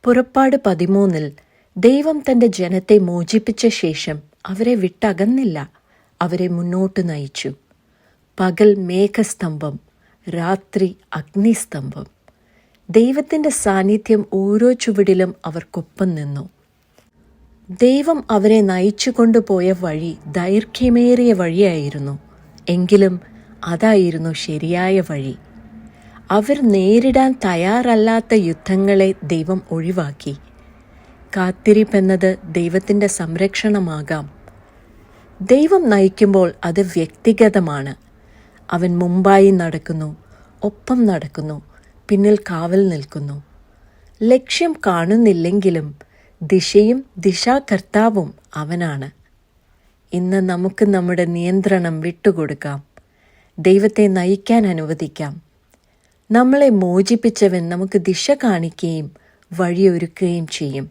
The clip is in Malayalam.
പുറപ്പാട് 13 ദൈവം തന്റെ ജനത്തെ മോചിപ്പിച്ച ശേഷം അവരെ വിട്ടകന്നില്ല, അവരെ മുന്നോട്ട് നയിച്ചു. പകൽ മേഘസ്തംഭം, രാത്രി അഗ്നിസ്തംഭം. ദൈവത്തിന്റെ സാന്നിധ്യം ഓരോ ചുവടിലും അവർക്കൊപ്പം നിന്നു. ദൈവം അവരെ നയിച്ചു കൊണ്ടുപോയ വഴി ദൈർഘ്യമേറിയ വഴിയായിരുന്നു, എങ്കിലും അതായിരുന്നു ശരിയായ വഴി. അവർ നേരിടാൻ തയ്യാറല്ലാത്ത യുദ്ധങ്ങളെ ദൈവം ഒഴിവാക്കി. കാത്തിരിപ്പെന്നത് ദൈവത്തിൻ്റെ സംരക്ഷണമാകാം. ദൈവം നയിക്കുമ്പോൾ അത് വ്യക്തിഗതമാണ്. അവൻ മുമ്പായി നടക്കുന്നു, ഒപ്പം നടക്കുന്നു, പിന്നിൽ കാവൽ നിൽക്കുന്നു. ലക്ഷ്യം കാണുന്നില്ലെങ്കിലും ദിശയും ദിശാകർത്താവും അവനാണ്. ഇന്ന് നമുക്ക് നമ്മുടെ നിയന്ത്രണം വിട്ടുകൊടുക്കാം. ദൈവത്തെ നയിക്കാൻ അനുവദിക്കാം. നമ്മളെ മോചിപ്പിച്ചവൻ നമുക്ക് ദിശ കാണിക്കുകയും വഴിയൊരുക്കുകയും ചെയ്യും.